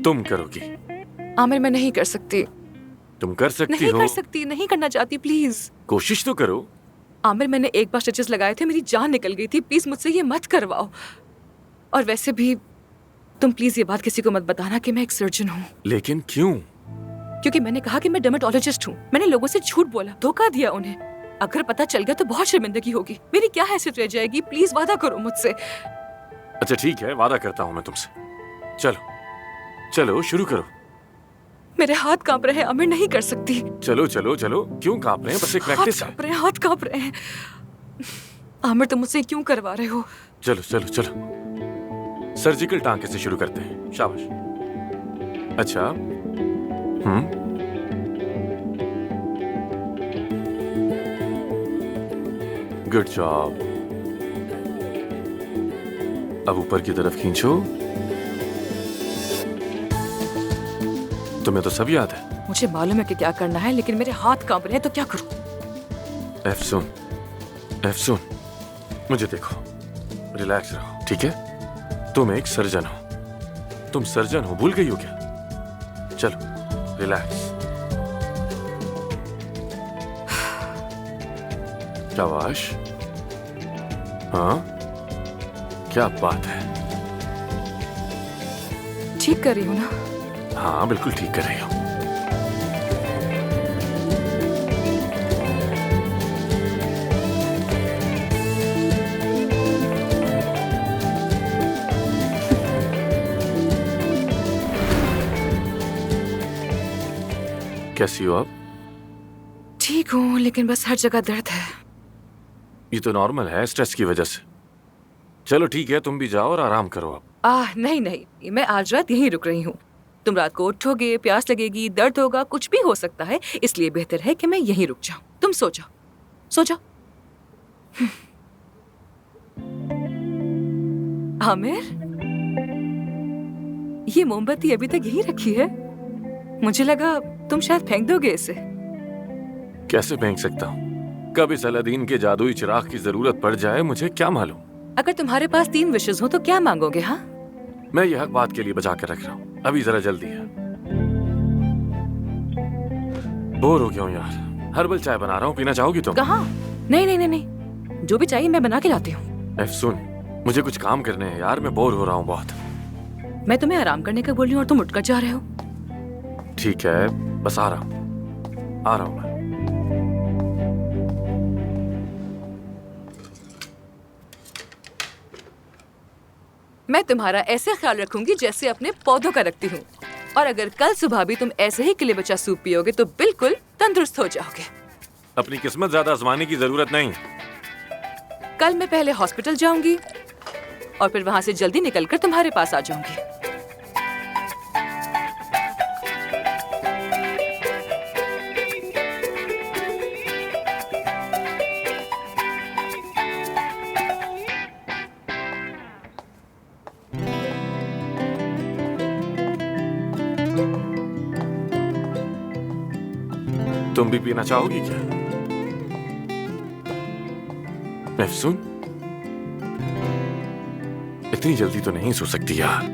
तुम करोगी। आमिर मैं नहीं कर सकती। तुम कर सकती नहीं हो। कर सकती, नहीं करना चाहती, प्लीज। कोशिश तो करो। आमिर मैंने एक बार स्टिचेस लगाए थे, मेरी जान निकल गई थी, प्लीज मुझसे ये मत करवाओ। और वैसे भी तुम प्लीज ये बात किसी को मत बताना कि मैं एक सर्जन हूँ। लेकिन क्यों? क्योंकि मैंने कहा कि मैं डर्मेटोलॉजिस्ट हूँ। मैंने लोगों से झूठ बोला, धोखा दिया उन्हें। अगर पता चल गया तो बहुत शर्मिंदगी होगी। मेरी क्या हैसियत रह जाएगी? प्लीज वादा करो मुझसे। अच्छा ठीक है, वादा करता हूँ मैं तुमसे। चलो चलो शुरू करो। मेरे हाथ कांप रहे हैं आमिर, नहीं कर सकती। चलो चलो चलो, क्यों कांप रहे हैं? बस एक प्रैक्टिस है। हाथ कांप रहे हैं आमिर, तुम मुझसे क्यों करवा रहे हो? चलो चलो चलो, सर्जिकल टांके से शुरू करते हैं। शाबाश। अच्छा गुड जॉब। अब ऊपर की तरफ खींचो। तुम्हें तो सब याद है। मुझे मालूम है कि क्या करना है, लेकिन मेरे हाथ कांप रहे हैं तो क्या करूं? एफसून, मुझे देखो, रिलैक्स रहो, ठीक है? तुम एक सर्जन हो। तुम सर्जन हो, भूल गई हो क्या? चलो रिलैक्स। शाबाश। हाँ, क्या बात है। ठीक कर रही हूँ ना? हाँ बिल्कुल ठीक कर रही हो। कैसी हो आप? ठीक हूँ, लेकिन बस हर जगह दर्द है। ये तो नॉर्मल है, स्ट्रेस की वजह से। चलो ठीक है, तुम भी जाओ और आराम करो अब। नहीं नहीं, मैं आज रात यहीं रुक रही हूँ। तुम रात को उठोगे, प्यास लगेगी, दर्द होगा, कुछ भी हो सकता है, इसलिए बेहतर है कि मैं यहीं रुक जाऊं। तुम सो जाओ, सो जाओ। आमिर, ये मोमबत्ती अभी तक यहीं रखी है? मुझे लगा तुम शायद फेंक दोगे इसे। कैसे फेंक सकता हूँ? कब इस अलादीन के जादुई चिराग की जरूरत पड़ जाए मुझे क्या मालूम। अगर तुम्हारे पास 3 विशेस हो तो क्या मांगोगे? हाँ, मैं यह हक बात के लिए बचा कर रख रहा हूँ। अभी जरा जल्दी है। बोर हो गया हूँ यार। हर्बल चाय बना रहा हूँ, पीना चाहोगी तुम? कहाँ? नहीं नहीं नहीं नहीं, जो भी चाहिए मैं बना के लाती हूँ। सुन, मुझे कुछ काम करने हैं यार, मैं बोर हो रहा हूँ बहुत। मैं तुम्हें आराम करने का बोल रही हूँ और तुम उठकर जा रहे हो। ठीक है, बस आ रहा हूँ मैं। मैं तुम्हारा ऐसे ख्याल रखूंगी जैसे अपने पौधों का रखती हूँ। और अगर कल सुबह भी तुम ऐसे ही किले बचा सूप पियोगे तो बिल्कुल तंदुरुस्त हो जाओगे। अपनी किस्मत ज्यादा आजमाने की जरूरत नहीं। कल मैं पहले हॉस्पिटल जाऊंगी और फिर वहां से जल्दी निकलकर तुम्हारे पास आ जाऊंगी। तुम भी पीना चाहोगी क्या? महसून, इतनी जल्दी तो नहीं सो सकती यार।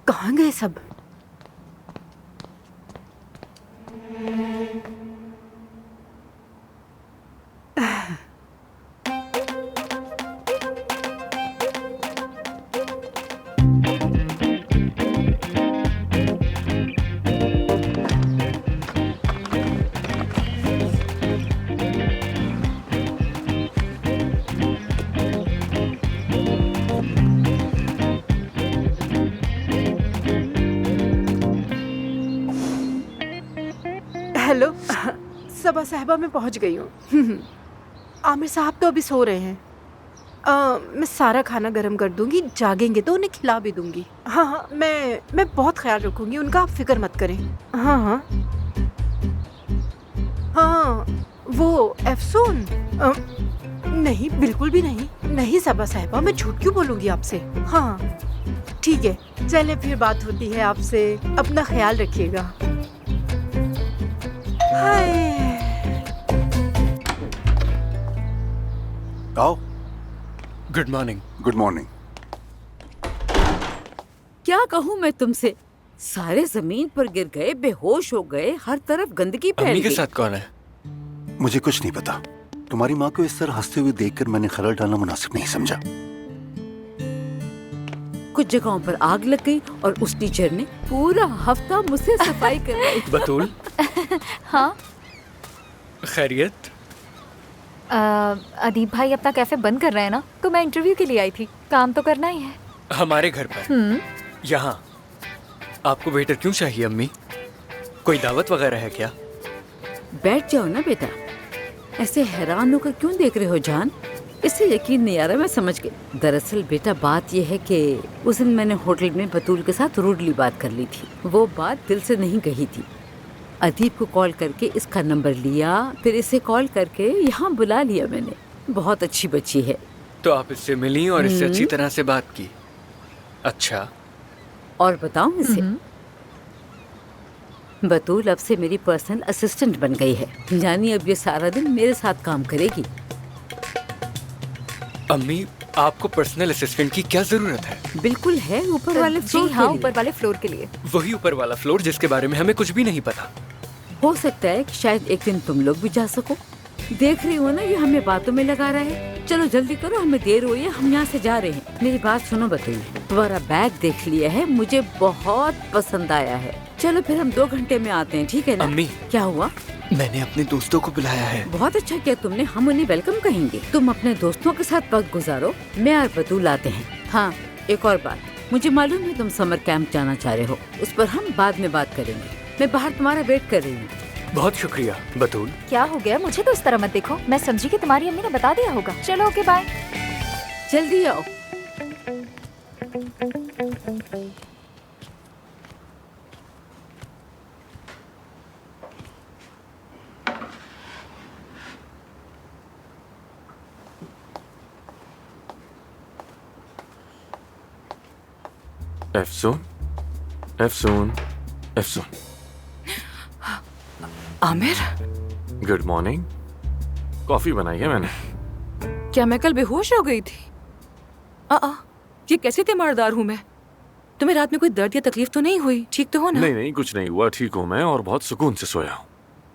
कहाँ गए सब? हेलो। सबा साहिबा मैं पहुंच गई हूँ। आमिर साहब तो अभी सो रहे हैं। मैं सारा खाना गर्म कर दूंगी, जागेंगे तो उन्हें खिला भी दूंगी। हाँ हाँ, मैं बहुत ख्याल रखूंगी उनका, आप फिक्र मत करें। हाँ हाँ हाँ। वो अफसून? नहीं, बिल्कुल भी नहीं। नहीं सबा साहिबा, मैं झूठ क्यों बोलूंगी आपसे। हाँ ठीक है, चले फिर बात होती है आपसे। अपना ख्याल रखिएगा। हाय। आओ। Good morning. Good morning. क्या कहूँ मैं तुमसे, सारे जमीन पर गिर गए, बेहोश हो गए, हर तरफ गंदगी फैल अम्मी के गई। साथ कौन है? मुझे कुछ नहीं पता। तुम्हारी माँ को इस तरह हंसते हुए देखकर मैंने खलल डालना मुनासिब नहीं समझा। कुछ जगहों पर आग लग गई और उस टीचर ने पूरा हफ्ता मुझसे सफाई करवाई। बतूल। हाँ खैरियत? अदीब भाई अपना कैफे बंद कर रहे हैं ना, तो मैं इंटरव्यू के लिए आई थी। काम तो करना ही है। हमारे घर पर? यहाँ? आपको वेटर क्यों चाहिए अम्मी? कोई दावत वगैरह है क्या? बैठ जाओ ना बेटा, ऐसे हैरान होकर क्यों देख रहे हो जान? इससे यकीन नहीं आ रहा, मैं समझ गई। दरअसल बेटा बात यह है कि उस दिन मैंने होटल में बतूल के साथ रूडली बात कर ली थी। वो बात दिल से नहीं कही थी। अदीब को कॉल करके इसका नंबर लिया, फिर इसे कॉल करके यहाँ बुला लिया मैंने। बहुत अच्छी बच्ची है। तो आप इससे मिली और इससे अच्छी तरह से बात की? अच्छा। और बताऊं इसे, बतूल अब से मेरी पर्सनल असिस्टेंट बन गई है। यानी अब ये सारा दिन मेरे साथ काम करेगी। अम्मी, आपको पर्सनल असिस्टेंट की क्या जरूरत है? बिल्कुल है, ऊपर वाले फ्लोर जी हाँ, के लिए। ऊपर वाले फ्लोर के लिए। वही ऊपर वाला फ्लोर जिसके बारे में हमें कुछ भी नहीं पता। हो सकता है कि शायद एक दिन तुम लोग भी जा सको। देख रही हो ना, ये हमें बातों में लगा रहा है। चलो जल्दी करो, हमें देर हुई है, हम यहाँ से जा रहे हैं। मेरी बात सुनो बतूल, तुम्हारा बैग देख लिया है, मुझे बहुत पसंद आया है। चलो फिर हम 2 घंटे में आते हैं, ठीक है ना? अम्मी। क्या हुआ? मैंने अपने दोस्तों को बुलाया है। बहुत अच्छा किया तुमने, हम उन्हें वेलकम कहेंगे। तुम अपने दोस्तों के साथ वक्त गुजारो, मैं और बतूल आते हैं। हाँ, एक और बात, मुझे मालूम है तुम समर कैंप जाना चाह रहे हो, उस पर हम बाद में बात करेंगे। मैं बाहर तुम्हारा वेट कर रही हूँ। बहुत शुक्रिया बतूल। क्या हो गया? मुझे तो इस तरह मत देखो, मैं समझी कि तुम्हारी अम्मी ने बता दिया होगा। चलो ओके बाय। जल्दी आओ। Afsoon, Afsoon, Afsoon. Aamir, good morning. Coffee बनाई है मैंने। क्या मैं कल बेहोश हो गई थी? ये कैसी तीमारदार हूँ मैं? तुम्हें रात में कोई दर्द या तकलीफ तो नहीं हुई? ठीक तो हो ना? नहीं नहीं, कुछ नहीं हुआ, ठीक हूँ मैं और बहुत सुकून से सोया हूँ।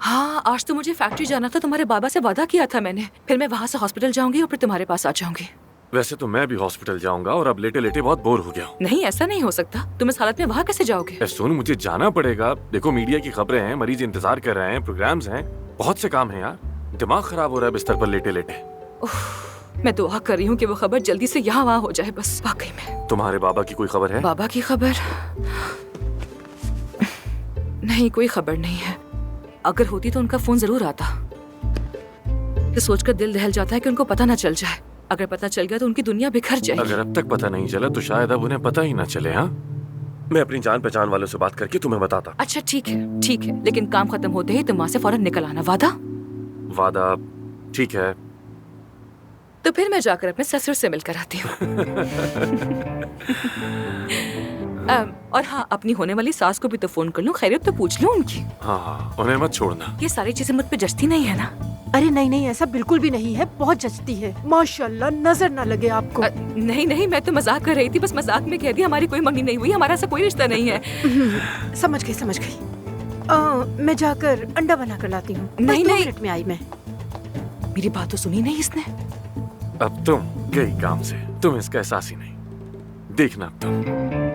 हाँ, आज तो मुझे फैक्ट्री जाना था, तुम्हारे बाबा से वादा किया था मैंने। फिर मैं वहाँ से हॉस्पिटल जाऊंगी और फिर तुम्हारे पास आ जाऊंगी। वैसे तो मैं भी हॉस्पिटल जाऊंगा और अब लेटे लेटे बहुत बोर हो गया हूँ। नहीं, ऐसा नहीं हो सकता। तुम इस हालत में वहाँ कैसे जाओगे? अफसून, मुझे जाना पड़ेगा। देखो, मीडिया की खबरें हैं, मरीज इंतजार कर रहे हैं, प्रोग्राम्स हैं, बहुत से काम हैं यार। दिमाग खराब हो रहा है बिस्तर पर लेटे लेटे। मैं दुआ कर रही हूँ कि वो खबर जल्दी से यहाँ वहाँ हो जाए बस। वाकई में। तुम्हारे बाबा की कोई खबर है? बाबा की खबर? नहीं, कोई खबर नहीं है। अगर होती तो उनका फोन जरूर आता। ये सोचकर दिल दहल जाता है कि उनको पता न चल जाए। अगर पता चल गया तो उनकी दुनिया बिखर जाएगी। अगर अब तक पता नहीं चला तो शायद अब उन्हें पता ही ना चले। हाँ, मैं अपनी जान पहचान वालों से बात करके तुम्हें बताता। अच्छा ठीक है, ठीक है, लेकिन काम खत्म होते ही तुम वहाँ से फौरन निकल आना। वादा? वादा, ठीक है। तो फिर मैं जाकर अपने ससुर से मिलकर आती हूँ। और हाँ, अपनी होने वाली सास को भी तो फोन कर लूं, खैरियत तो पूछ लूं उनकी। हाँ, उन्हें मत छोड़ना। ये सारी चीजें मुझ पे जचती नहीं है ना? अरे नहीं नहीं, ऐसा बिल्कुल भी नहीं है, बहुत जचती है माशाल्लाह, नजर ना लगे आपको। नहीं नहीं, मैं तो मजाक कर रही थी, बस मजाक में कह दिया। हमारी कोई मंगनी नहीं हुई, हमारा ऐसा कोई रिश्ता नहीं है। समझ गई समझ गई। मैं जाकर अंडा बना कर लाती हूँ। नहीं, 2 नहीं। मिनट में आई मैं। मेरी बात तो सुनी नहीं इसने। अब तुम गई काम से, तुम इसका एहसास ही नहीं। देखना अब तुम।